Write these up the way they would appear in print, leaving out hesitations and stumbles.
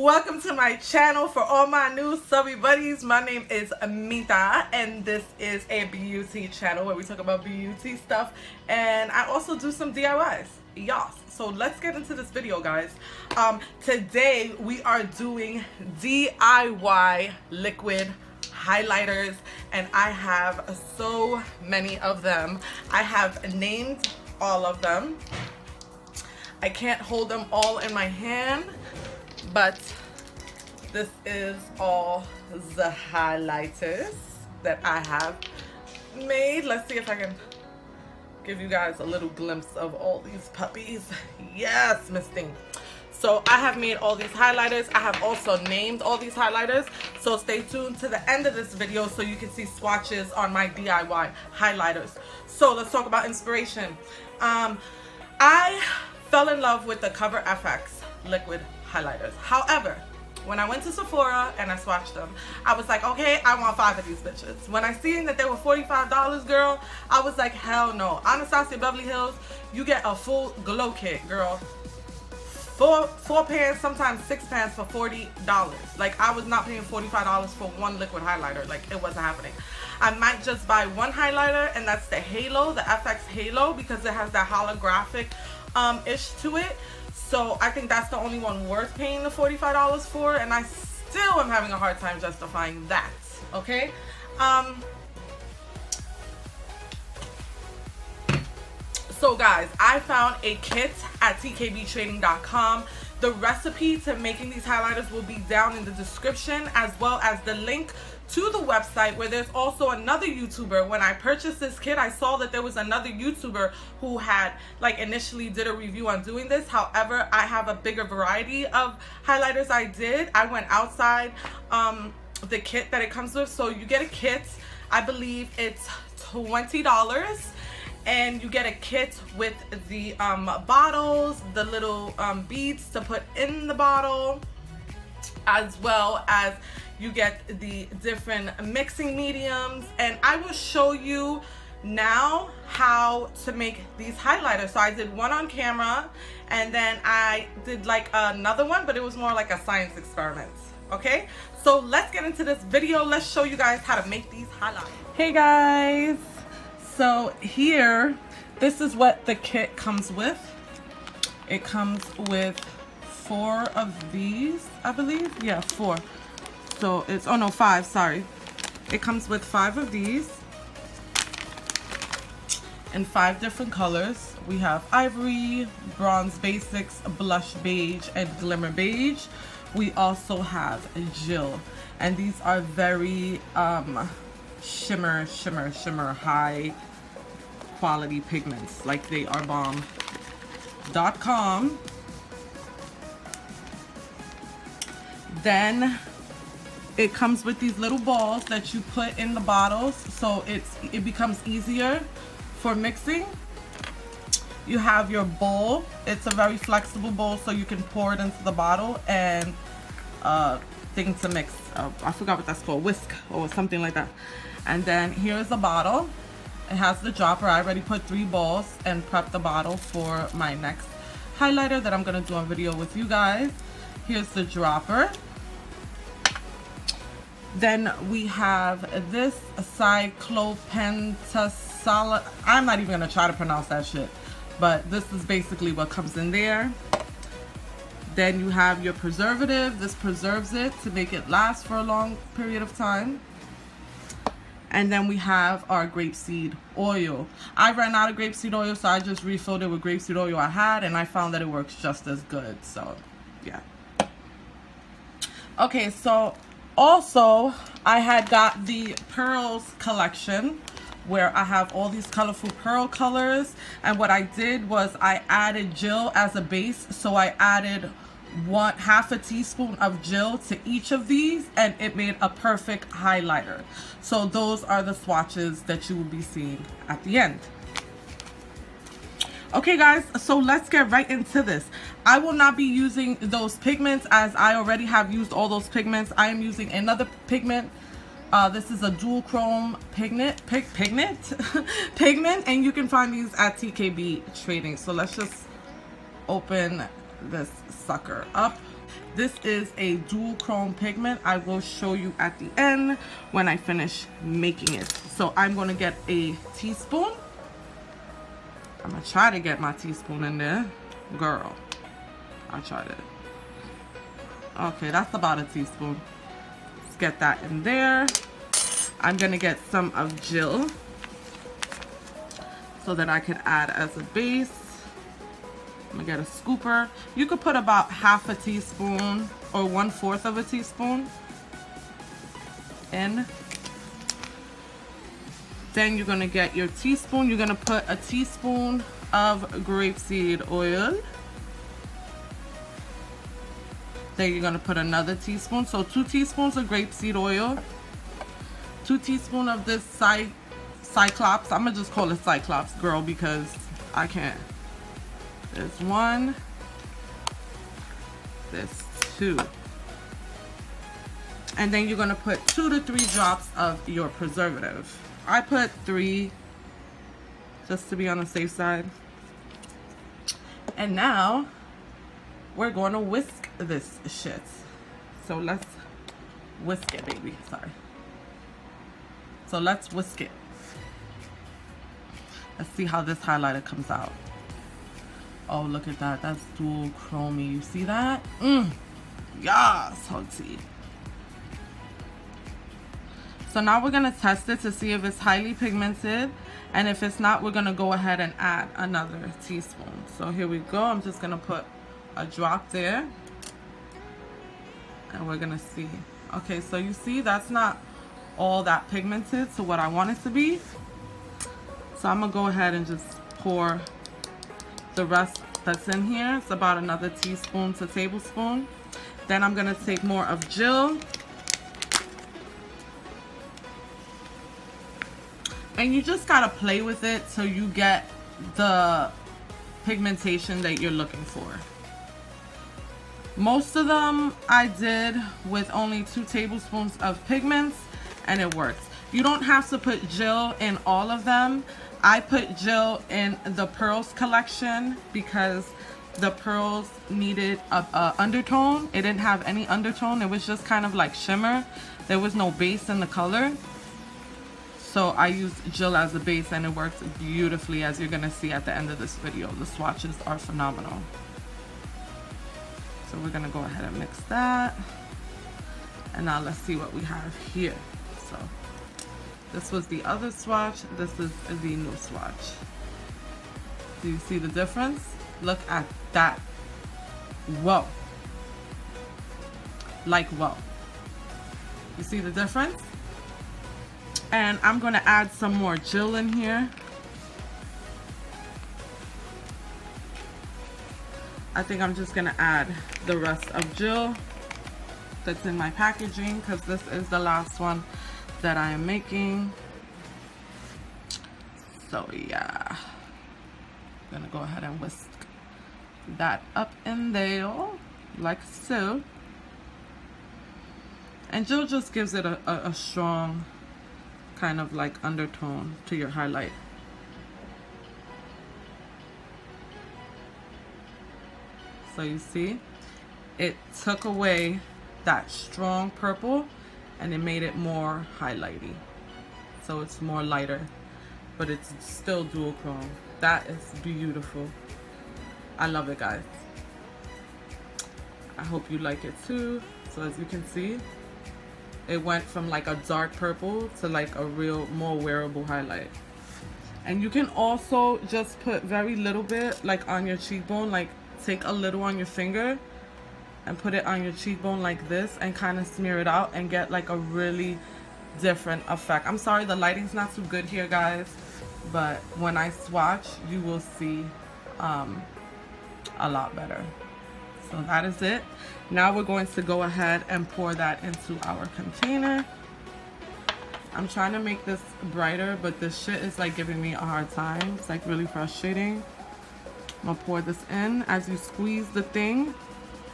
Welcome to my channel. For all my new subby buddies, my name is Mita and this is a beauty channel where we talk about beauty stuff, and I also do some DIYs. Yes, so let's get into this video, guys. Today we are doing DIY liquid highlighters, and I have so many of them. I have named all of them. I can't hold them all in my hand, but this is all the highlighters that I have made. Let's see if I can give you guys a little glimpse of all these puppies. Yes, Miss Thing. So I have made all these highlighters. I have also named all these highlighters. So stay tuned to the end of this video so you can see swatches on my DIY highlighters. So let's talk about inspiration. I fell in love with the Cover FX liquid highlighters. However, when I went to Sephora and I swatched them, I was like, okay, I want 5 of these bitches. When I seen that they were $45, girl, I was like, hell no. Anastasia Beverly Hills, you get a full glow kit, girl. Four pans, sometimes 6 pans for $40. Like, I was not paying $45 for one liquid highlighter. Like, it wasn't happening. I might just buy one highlighter, and that's the Halo, the FX Halo, because it has that holographic ish to it. So I think that's the only one worth paying the $45 for, and I still am having a hard time justifying that. Okay. So guys, I found a kit at tkbtrading.com. The recipe to making these highlighters will be down in the description, as well as the link to the website, where there's also another YouTuber. When I purchased this kit, I saw that there was another YouTuber who had initially did a review on doing this. However, I have a bigger variety of highlighters I did. I went outside the kit that it comes with. So you get a kit, I believe it's $20, and you get a kit with the bottles, the little beads to put in the bottle, as well as you get the different mixing mediums. And I will show you now how to make these highlighters. So I did one on camera, and then I did another one, but it was more like a science experiment. Okay, so let's get into this video. Let's show you guys how to make these highlighters. Hey guys, so here, this is what the kit comes with. It comes with 4 of these, I believe. Yeah, 4. So it's, oh no, 5, sorry. It comes with 5 of these in 5 different colors. We have ivory, bronze basics, blush beige, and glimmer beige. We also have Jill, and these are very shimmer, high quality pigments. Like, they are bomb.com. Then it comes with these little balls that you put in the bottles, so it becomes easier for mixing. You have your bowl. It's a very flexible bowl, so you can pour it into the bottle, and thing to mix. I forgot what that's called, whisk or something like that. And then here's the bottle. It has the dropper. I already put 3 balls and prepped the bottle for my next highlighter that I'm gonna do a video with you guys. Here's the dropper. Then we have this cyclopentasiloxane. I'm not even gonna try to pronounce that shit, but this is basically what comes in there. Then you have your preservative. This preserves it to make it last for a long period of time. And then we have our grapeseed oil. I ran out of grapeseed oil, so I just refilled it with grapeseed oil I had, and I found that it works just as good. So yeah. Okay, so also I had got the pearls collection, where I have all these colorful pearl colors, and what I did was I added Jill as a base. So I added half a teaspoon of Jill to each of these, and it made a perfect highlighter. So those are the swatches that you will be seeing at the end. Okay guys, so let's get right into this. I will not be using those pigments, as I already have used all those pigments. I am using another pigment. This is a dual chrome pigment, and you can find these at TKB Trading. So let's just open this sucker up. This is a dual chrome pigment. I will show you at the end when I finish making it. So I'm going to get a teaspoon. I'm going to try to get my teaspoon in there. Girl, I tried it. Okay, that's about a teaspoon. Let's get that in there. I'm going to get some of Jill so that I can add as a base. I'm gonna get a scooper. You could put about half a teaspoon or 1/4 of a teaspoon in. Then you're gonna get your teaspoon. You're gonna put a teaspoon of grapeseed oil. Then you're gonna put another teaspoon. So 2 teaspoons of grapeseed oil. 2 teaspoons of this Cyclops. I'm gonna just call it Cyclops, girl, because I can't. There's 1. There's 2. And then you're gonna put 2 to 3 drops of your preservative. I put 3 just to be on the safe side. And now we're going to whisk this shit. So let's whisk it, baby. Sorry. So let's whisk it. Let's see how this highlighter comes out. Oh, look at that. That's dual chromey. You see that? Yes, Hottie. So now we're going to test it to see if it's highly pigmented. And if it's not, we're going to go ahead and add another teaspoon. So here we go. I'm just going to put a drop there. And we're going to see. Okay, so you see that's not all that pigmented to what I want it to be. So I'm going to go ahead and just pour the rest that's in here. It's about another teaspoon to tablespoon. Then I'm gonna take more of Jill. And you just gotta play with it so you get the pigmentation that you're looking for. Most of them I did with only 2 tablespoons of pigments and it works. You don't have to put Jill in all of them. I put Jill in the pearls collection because the pearls needed a undertone. It didn't have any undertone. It was just kind of like shimmer. There was no base in the color. So I used Jill as a base and it worked beautifully, as you're going to see at the end of this video. The swatches are phenomenal. So we're going to go ahead and mix that. And now let's see what we have here. So this was the other swatch. This is the new swatch. Do you see the difference? Look at that. Whoa. Like whoa. You see the difference? And I'm going to add some more Jill in here. I think I'm just going to add the rest of Jill that's in my packaging because this is the last one that I am making. So yeah, I'm gonna go ahead and whisk that up in there like so. And Jill just gives it a strong kind of like undertone to your highlight. So you see, it took away that strong purple and it made it more highlighty. So it's more lighter, but it's still dual chrome. That is beautiful. I love it, guys. I hope you like it too. So as you can see, it went from like a dark purple to like a real more wearable highlight. And you can also just put very little bit like on your cheekbone, like take a little on your finger and put it on your cheekbone like this and kind of smear it out and get like a really different effect. I'm sorry the lighting's not too good here, guys, but when I swatch you will see a lot better. So that is it. Now we're going to go ahead and pour that into our container. I'm trying to make this brighter, but this shit is like giving me a hard time. It's like really frustrating. I'm gonna pour this in. As you squeeze the thing,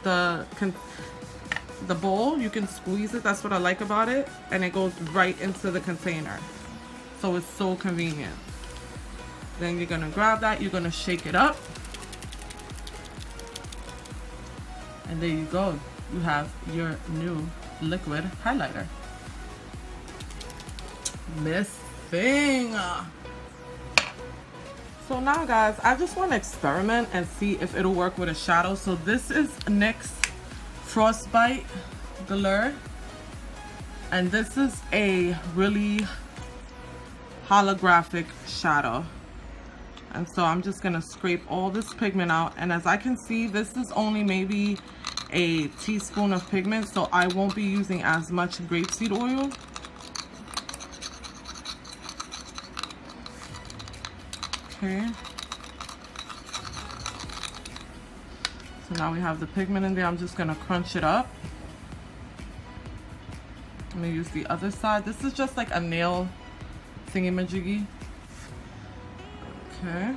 the bowl, you can squeeze it. That's what I like about it. And it goes right into the container. So it's so convenient. Then you're gonna grab that, you're gonna shake it up. And there you go. you have your new liquid highlighter. Miss Thing. So now guys, I just want to experiment and see if it'll work with a shadow. So this is NYX Frostbite Galure, and this is a really holographic shadow. And so I'm just gonna scrape all this pigment out, and as I can see, this is only maybe a teaspoon of pigment, so I won't be using as much grapeseed oil. Okay. So now we have the pigment in there. I'm just gonna crunch it up. I'm gonna use the other side. This is just like a nail thingy-majiggy. Okay.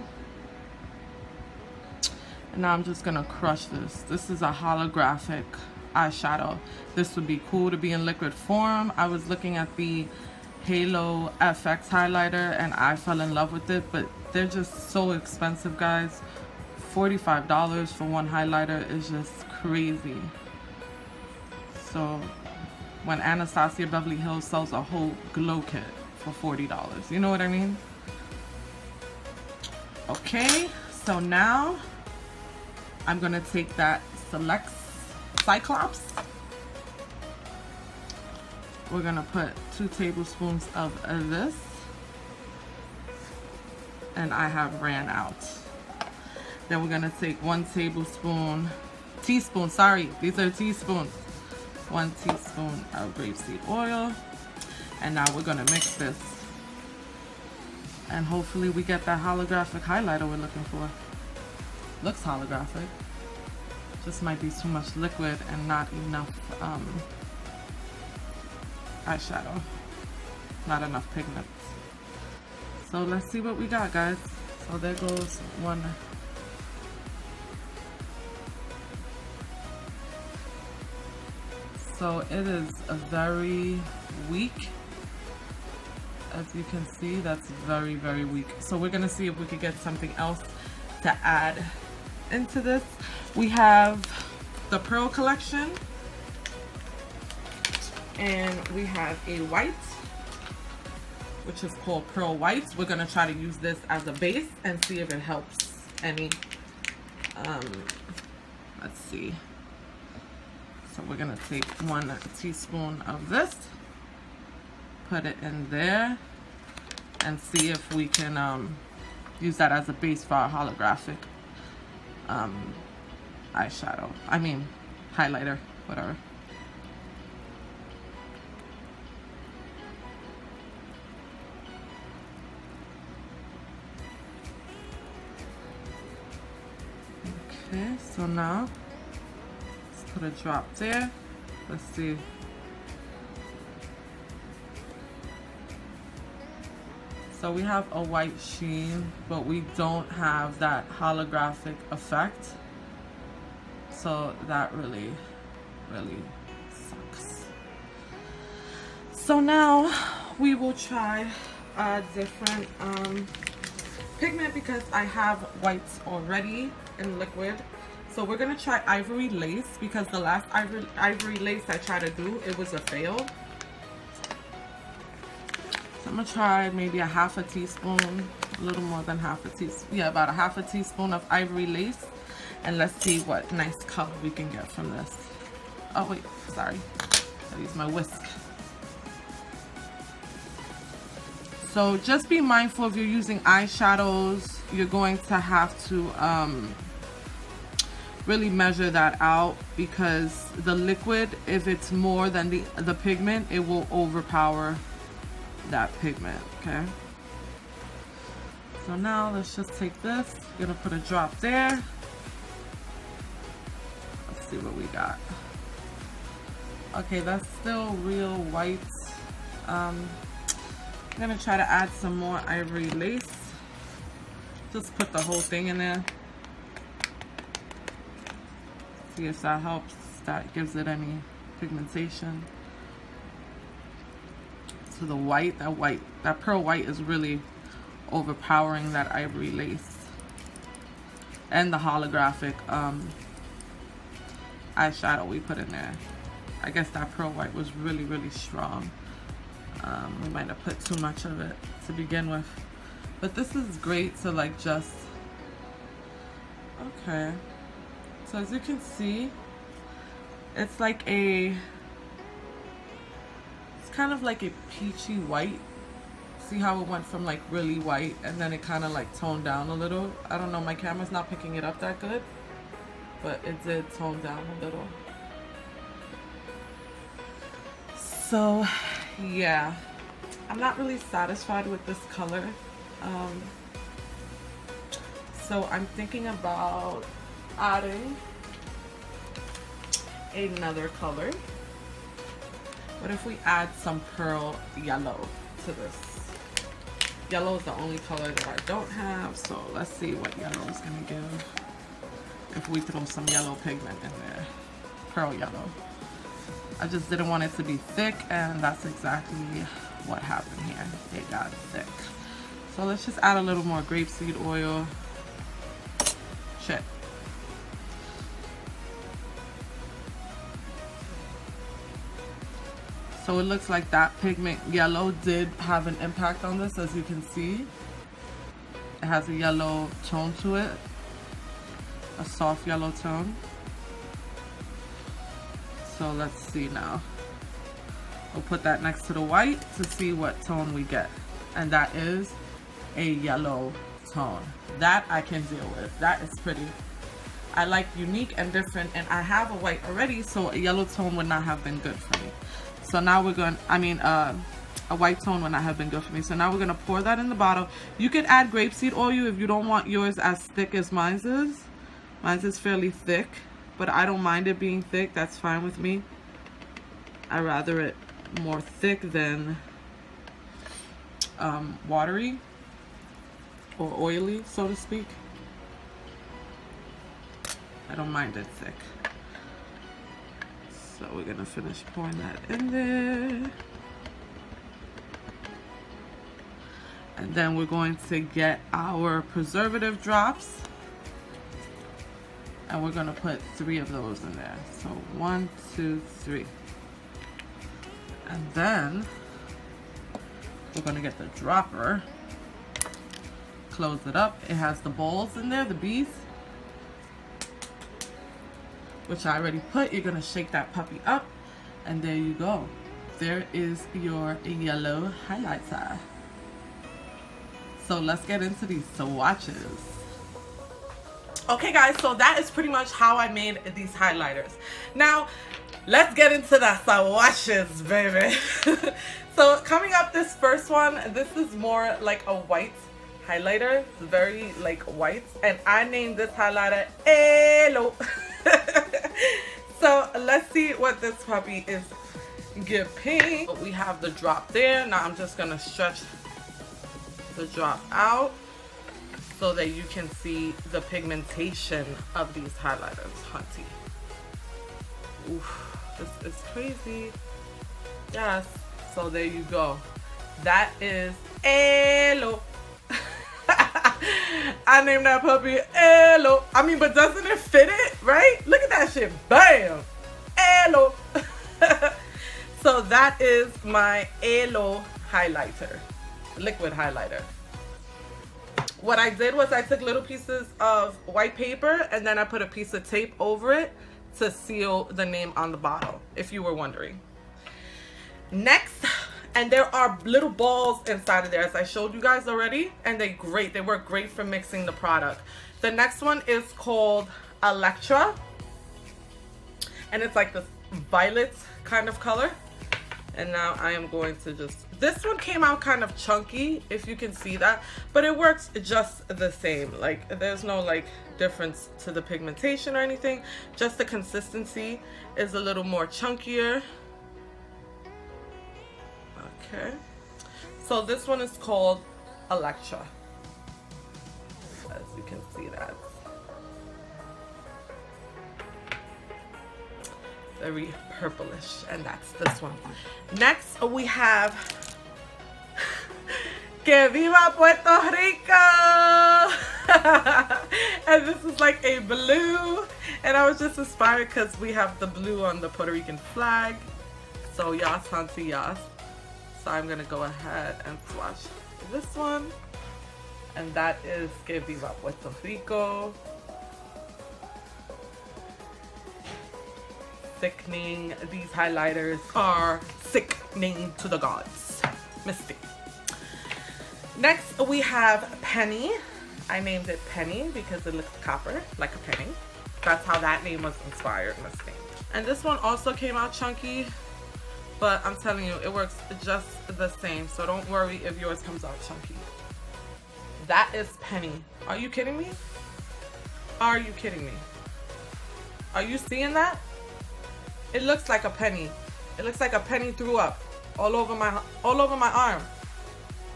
And now I'm just gonna crush this. This is a holographic eyeshadow. This would be cool to be in liquid form. I was looking at the Halo FX highlighter and I fell in love with it, but they're just so expensive, guys. $45 for one highlighter is just crazy. So when Anastasia Beverly Hills sells a whole glow kit for $40, you know what I mean? Okay, so now I'm gonna take that Select Cyclops. We're gonna put 2 tablespoons of this, and I have ran out. Then we're gonna take 1 teaspoon, sorry, these are teaspoons. 1 teaspoon of grapeseed oil, and now we're gonna mix this. And hopefully we get that holographic highlighter we're looking for. Looks holographic. Just might be too much liquid and not enough eyeshadow. Not enough pigment. So let's see what we got, guys. So there goes one. So it is a very weak. As you can see, that's very, very weak. So we're gonna see if we could get something else to add into this. We have the Pearl collection, and we have a white, which is called Pearl White. We're gonna try to use this as a base and see if it helps any. Let's see. So we're gonna take 1 teaspoon of this, put it in there, and see if we can use that as a base for our holographic eyeshadow. I mean, highlighter, whatever. Okay, so now let's put a drop there. Let's see. So we have a white sheen, but we don't have that holographic effect. So that really, really sucks. So now we will try a different pigment because I have whites already in liquid. So we're gonna try Ivory Lace because the last Ivory Lace I tried to do, it was a fail. So I'm gonna try maybe a half a teaspoon, a little more than half a teaspoon. Yeah, about a half a teaspoon of Ivory Lace. And let's see what nice color we can get from this. Oh wait, sorry. I use my whisk. So just be mindful if you're using eyeshadows, you're going to have to really measure that out because the liquid, if it's more than the pigment, it will overpower that pigment, okay? So now let's just take this. We're gonna put a drop there. Let's see what we got. Okay, that's still real white. I'm gonna try to add some more Ivory Lace. Just put the whole thing in there. See if that helps, that gives it any pigmentation. So the white, that pearl white is really overpowering that Ivory Lace and the holographic eyeshadow we put in there. I guess that pearl white was really, really strong. We might have put too much of it to begin with. But this is great to like just... Okay. So as you can see, it's like a... It's kind of like a peachy white. See how it went from like really white and then it kind of like toned down a little. I don't know, my camera's not picking it up that good, but it did tone down a little. So yeah, I'm not really satisfied with this color. So I'm thinking about adding another color. What if we add some pearl yellow to this? Yellow is the only color that I don't have, so let's see what yellow is gonna give if we throw some yellow pigment in there. Pearl yellow. I just didn't want it to be thick, and that's exactly what happened here. It got thick. So let's just add a little more grapeseed oil. Shit. So it looks like that pigment yellow did have an impact on this, as you can see. It has a yellow tone to it, a soft yellow tone. So let's see now. We'll put that next to the white to see what tone we get. And that is a yellow tone. That I can deal with. That is pretty. I like unique and different, and I have a white already, so a yellow tone would not have been good for me. So now we're going, a white tone would not have been good for me. So now we're going to pour that in the bottle. You could add grapeseed oil if you don't want yours as thick as mine's is. Mine's is fairly thick, but I don't mind it being thick. That's fine with me. I rather it more thick than watery or oily, so to speak. I don't mind it thick. So we're gonna finish pouring that in there. And then we're going to get our preservative drops. And we're gonna put 3 of those in there. So 1, 2, 3. And then we're gonna get the dropper. Close it up. It has the balls in there, the bees, which I already put. You're gonna shake that puppy up, and there you go. There is your yellow highlighter. So let's get into these swatches. Okay guys, so that is pretty much how I made these highlighters. Now, let's get into the swatches, baby. So coming up, this first one, this is more like a white highlighter. It's very like white, and I named this highlighter Hello. So let's see what this puppy is giving. We have the drop there. Now I'm just gonna stretch the drop out so that you can see the pigmentation of these highlighters, hunty. Oof, this is crazy. Yes, so there you go. That is Hello. I named that puppy Hello. I mean, but doesn't it fit it, right? Look at that shit. Bam. Hello. So that is my Hello highlighter, liquid highlighter. What I did was I took little pieces of white paper and then I put a piece of tape over it to seal the name on the bottle, if you were wondering. Next, and there are little balls inside of there, as I showed you guys already, and they work great for mixing the product. The next one is called Electra, and it's like this violet kind of color. And now I am going to just, this one came out kind of chunky, if you can see that, but it works just the same. Like, there's no like difference to the pigmentation or anything, just the consistency is a little more chunkier. Okay, so this one is called Electra, as you can see that. Very purplish, and that's this one. Next we have Que Viva Puerto Rico. And this is like a blue, And I was just inspired because we have the blue on the Puerto Rican flag. So yas, hunty yas. So I'm gonna go ahead and swatch this one. And that is Que Viva Puerto Rico. Sickening. These highlighters are sickening to the gods. Misty. Next we have Penny. I named it Penny because it looks copper, like a penny. That's how that name was inspired, Misty. And this one also came out chunky, but I'm telling you, it works just the same. So don't worry if yours comes out chunky. That is Penny. Are you kidding me? Are you kidding me? Are you seeing that? It looks like a penny. It looks like a penny threw up all over my arm.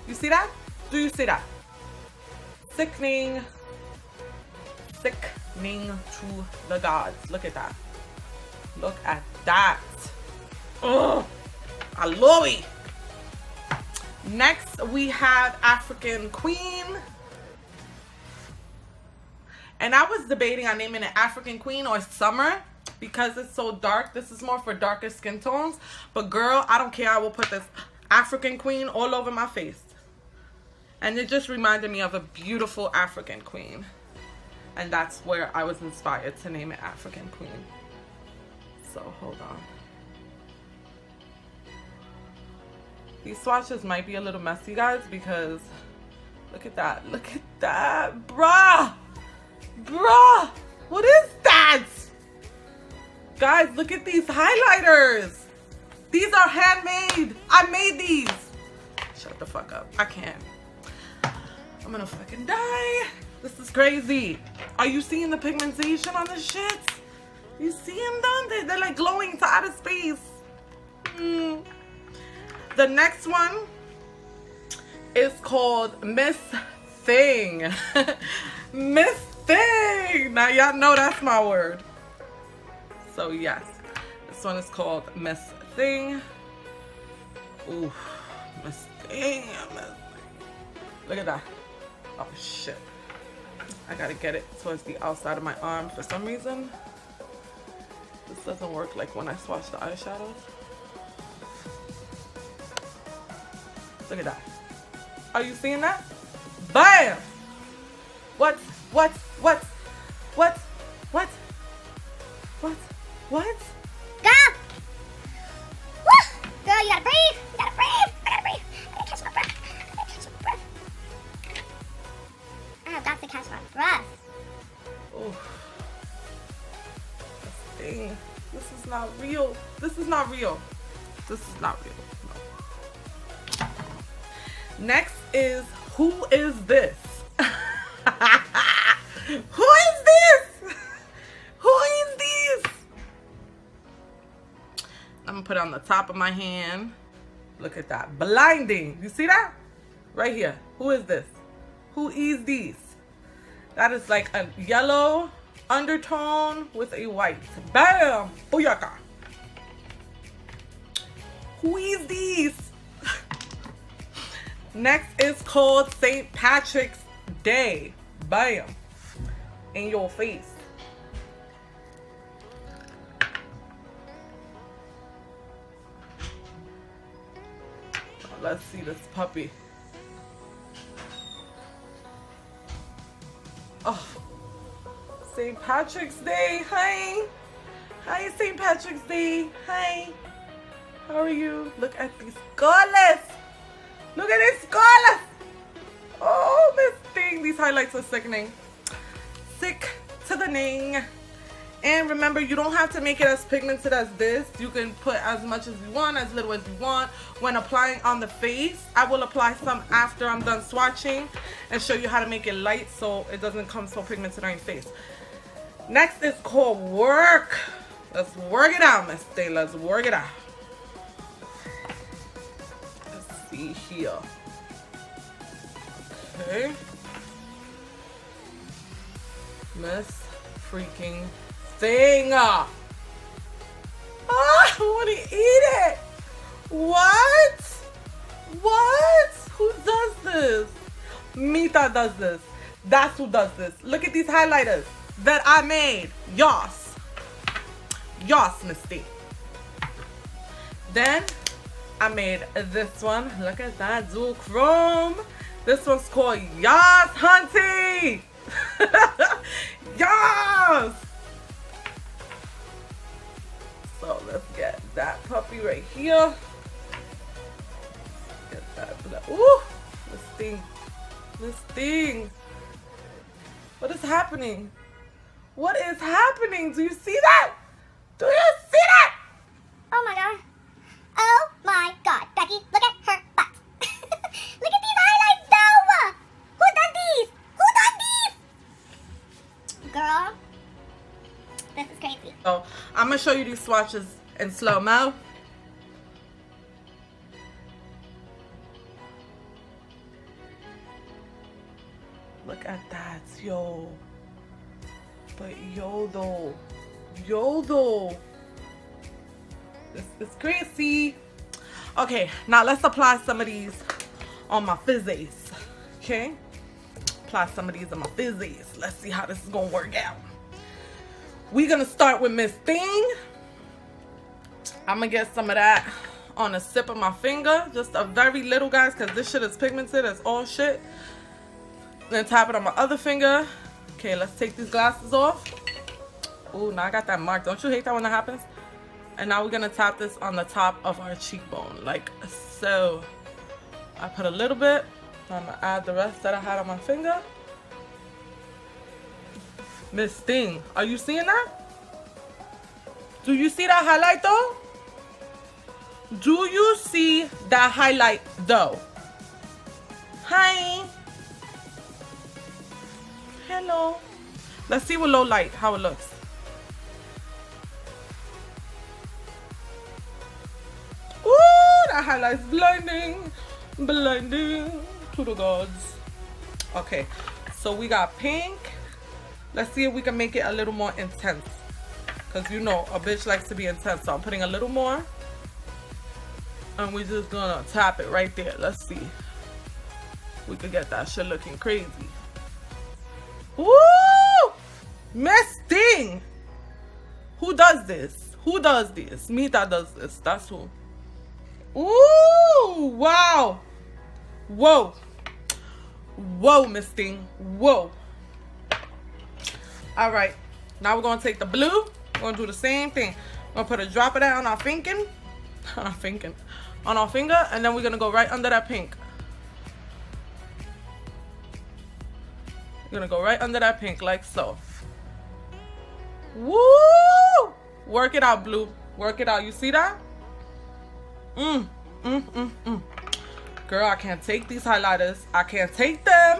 You see that? Do you see that? Sickening. Sickening to the gods. Look at that. Look at that. Oh, I love it. Next we have African Queen. And I was debating on naming it African Queen or Summer because it's so dark. This is more for darker skin tones. But girl, I don't care. I will put this African Queen all over my face. And it just reminded me of a beautiful African Queen. And that's where I was inspired to name it African Queen. So hold on. These swatches might be a little messy, guys, because look at that. Look at that. Bruh. Bruh. What is that? Guys, look at these highlighters. These are handmade. I made these. Shut the fuck up. I can't. I'm gonna fucking die. This is crazy. Are you seeing the pigmentation on this shit? You see them though? They're like glowing to outer space. The next one is called Miss Thing. Miss Thing. Now y'all know that's my word. So yes, this one is called Miss Thing. Ooh, Miss Thing. Look at that. Oh shit. I gotta get it towards the outside of my arm for some reason. This doesn't work like when I swatch the eyeshadows. Look at that. Are you seeing that? Bam! What? What? What? What? What? What? What? Go! Woo! Girl, you gotta breathe! You gotta breathe! I gotta breathe! I gotta catch my breath! I gotta catch my breath! I have got to catch my breath. Oh. This thing. This is not real. This is not real. This is not real. No. Next is Who Is This? Who is this? Who is this? I'm gonna put it on the top of my hand. Look at that. Blinding. You see that? Right here. Who is this? Who is this? That is like a yellow undertone with a white. Bam! Booyaka. Who is this? Next is called St. Patrick's Day. Bam. In your face. Let's see this puppy. Oh, St. Patrick's Day. Hi. Hi, St. Patrick's Day. Hi. How are you? Look at these colors. Look at these colors. Oh, this thing. These highlights are sickening. Sick to the ning. And remember, you don't have to make it as pigmented as this. You can put as much as you want, as little as you want. When applying on the face, I will apply some after I'm done swatching and show you how to make it light so it doesn't come so pigmented on your face. Next is called Work. Let's work it out, Miss Day. Let's work it out. Let's see here. Okay. Miss freaking Thing. Ah, I want to eat it. What? What? Who does this? Mita does this. That's who does this. Look at these highlighters. that I made. Yas, Miss D. Then I made this one. Look at that dual chrome. This one's called Yas Hunty. Yas. So let's get that puppy right here. Get that. Ooh, this thing. What is happening? What is happening? Do you see that? Do you see that? Oh my god. Oh my god. Becky, look at her butt. Look at these highlights though. Who done these? Who done these? Girl, this is crazy. So I'm gonna show you these swatches in slow-mo. Look at that, yo. But yo though. This is crazy. Okay, now let's apply some of these on my fizzies. Okay? Apply some of these on my fizzies. Let's see how this is gonna work out. We're gonna start with Miss Thing. I'm gonna get some of that on the tip of my finger. Just a very little, guys, because this shit is pigmented as all shit. Then tap it on my other finger. Okay, let's take these glasses off. Ooh, now I got that mark. Don't you hate that when that happens? And now we're gonna tap this on the top of our cheekbone, like so. I put a little bit. I'm gonna add the rest that I had on my finger. Miss Thing, are you seeing that? Do you see that highlight though? Do you see that highlight though? Hi. Hello. Let's see with low light how it looks. Ooh, that highlight's blinding. Blinding to the gods. Okay, so we got pink. Let's see if we can make it a little more intense. Because you know, a bitch likes to be intense. So I'm putting a little more. And we're just gonna tap it right there. Let's see. We could get that shit looking crazy. Woo! Miss Thing! Who does this? Who does this? Mita does this. That's who. Ooh! Wow! Whoa! Whoa, Miss Thing. Whoa! Alright. Now we're gonna take the blue. We're gonna do the same thing. We're gonna put a drop of that on our finger. On our finger. And then we're gonna go right under that pink. We're gonna go right under that pink like so. Woo! Work it out, blue. Work it out. You see that? Girl, I can't take these highlighters. I can't take them.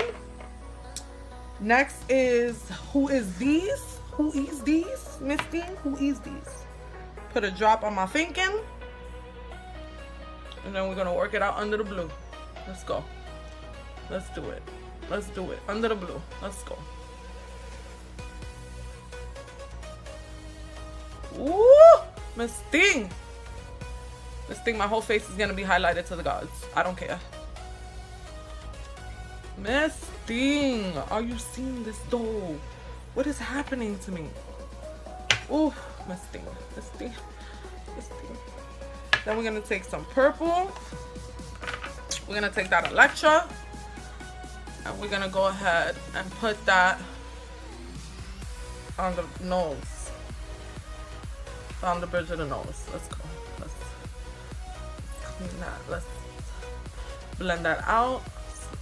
Next is, who is these? Who is these? Miss Thing, who is these? Put a drop on my thinking. And then we're gonna work it out under the blue. Let's go. Let's do it. Let's do it. Under the blue. Let's go. Ooh! Miss Thing! Miss Thing, my whole face is gonna be highlighted to the gods. I don't care. Miss Thing! Are you seeing this though? What is happening to me? Ooh! Miss Thing. Miss Thing. Miss Thing. Then we're gonna take some purple. We're gonna take that Electra. And we're gonna go ahead and put that on the nose. On the bridge of the nose. Let's go. Let's clean that. Let's blend that out.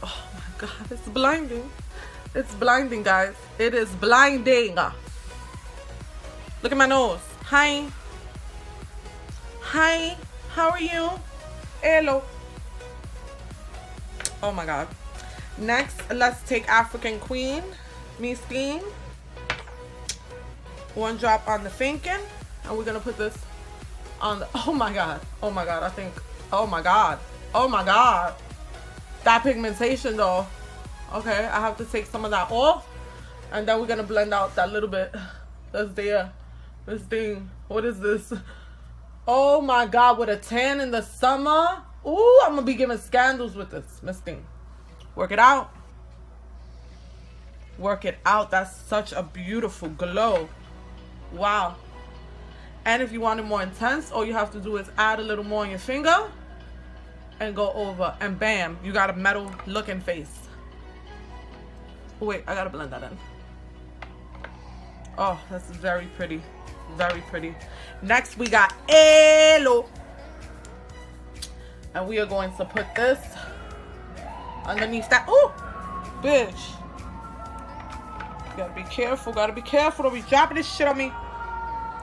Oh my god, it's blinding. It's blinding, guys. It is blinding. Look at my nose. Hi. Hi. How are you? Hello. Oh my god. Next, let's take African Queen, Miss Thing. One drop on the thinking. And we're gonna put this on the, oh my god, I think, oh my god, that pigmentation though. Okay, I have to take some of that off, and then we're gonna blend out that little bit that's there. This thing, what is this? Oh my god, with a tan in the summer. Ooh, I'm gonna be giving scandals with this, Miss Thing. Work it out. Work it out. That's such a beautiful glow. Wow. And if you want it more intense, all you have to do is add a little more on your finger and go over, and bam, you got a metal looking face. Oh, wait, I gotta blend that in. Oh, this is very pretty. Very pretty. Next, we got Elo. And we are going to put this underneath that. Oh, bitch. You gotta be careful. Gotta be careful. Don't be dropping this shit on me.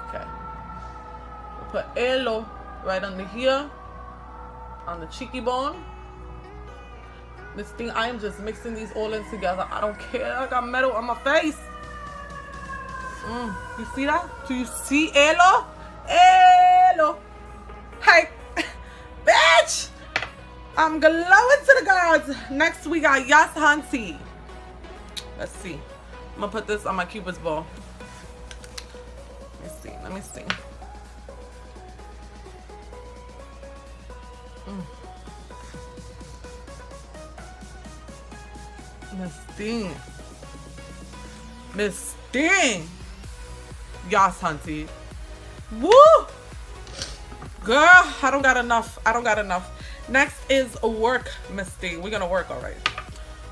Okay. We'll put Elo right under here. On the cheeky bone. This thing, I am just mixing these all in together. I don't care. I got metal on my face. You see that? Do you see Elo? Elo. Hey, bitch. I'm glowing to the gods. Next, we got Yas Hanti. Let's see. I'm gonna put this on my Cupid's bow. Let me see. Let me see. Miss Sting. Miss Sting. Yas Hunty. Woo! Girl, I don't got enough. I don't got enough. Next is a work, Miss Sting. We're gonna work, all right.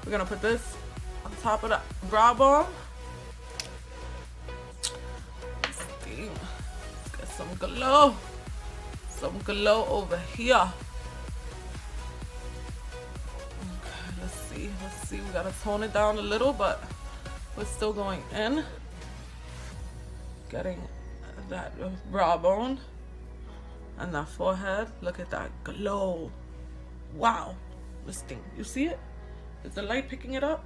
We're gonna put this on top of the brow bone. Miss Sting. Let's get some glow. Some glow over here. Let's see, we gotta tone it down a little, but we're still going in. Getting that brow bone and that forehead. Look at that glow. Wow. This thing, you see it? Is the light picking it up?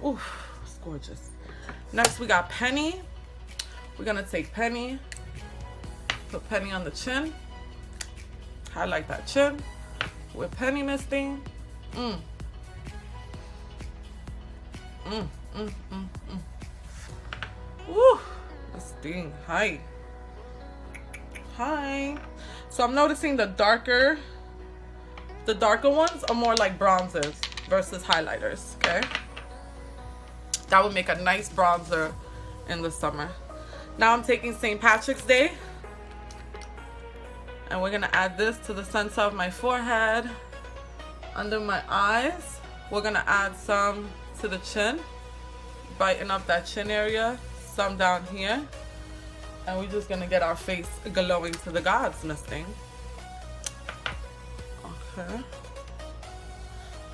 Oof, it's gorgeous. Next, we got Penny. We're gonna take Penny, put Penny on the chin, highlight that chin with Penny misting. Woo, this thing, hi. So I'm noticing the darker ones are more like bronzers versus highlighters, okay? That would make a nice bronzer in the summer. Now I'm taking St. Patrick's Day, and we're gonna add this to the center of my forehead, under my eyes. We're gonna add some to the chin, brighten up that chin area, some down here, and we're just gonna get our face glowing to the gods, Miss Thing. Okay.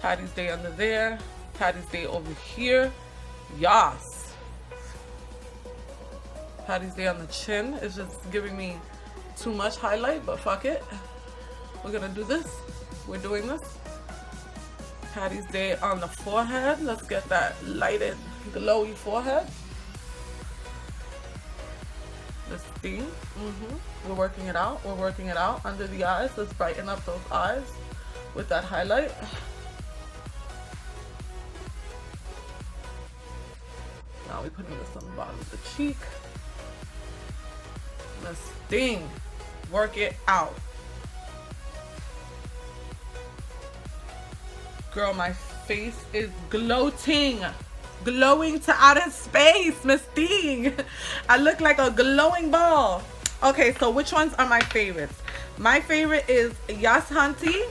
Patty's Day under there, Patty's Day over here. Yas. Patty's Day on the chin is just giving me too much highlight, but fuck it. We're gonna do this. We're doing this. Patty's Day on the forehead. Let's get that lighted, glowy forehead. This thing. We're working it out. We're working it out under the eyes. Let's brighten up those eyes with that highlight. Now we're putting this on the bottom of the cheek. This thing. Work it out. Girl, my face is gloating. Glowing to outer space, Miss Thing. I look like a glowing ball. Okay, so which ones are my favorites? My favorite is Yas Hanti,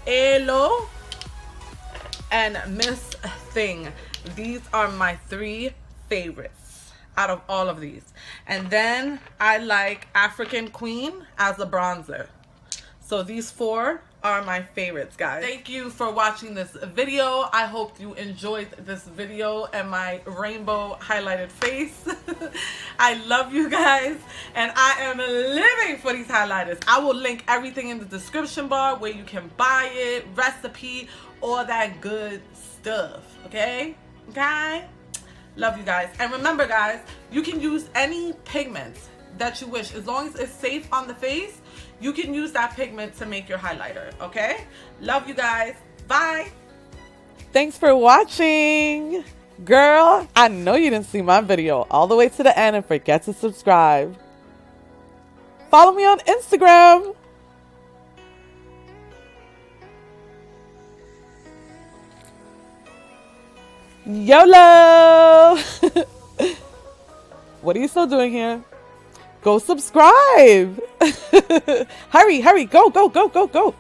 Elo, and Miss Thing. These are my 3 favorites out of all of these. And then I like African Queen as a bronzer. So these 4 are my favorites, guys. Thank you for watching this video. I hope you enjoyed this video and my rainbow highlighted face. I love you guys, and I am living for these highlighters. I will link everything in the description bar where you can buy it, recipe, all that good stuff. Okay? Love you guys. And remember, guys, you can use any pigment that you wish. As long as it's safe on the face, you can use that pigment to make your highlighter. Okay? Love you guys. Bye. Thanks for watching. Girl, I know you didn't see my video all the way to the end and forget to subscribe. Follow me on Instagram. YOLO! What are you still doing here? Go subscribe! Hurry, hurry, go, go, go, go, go!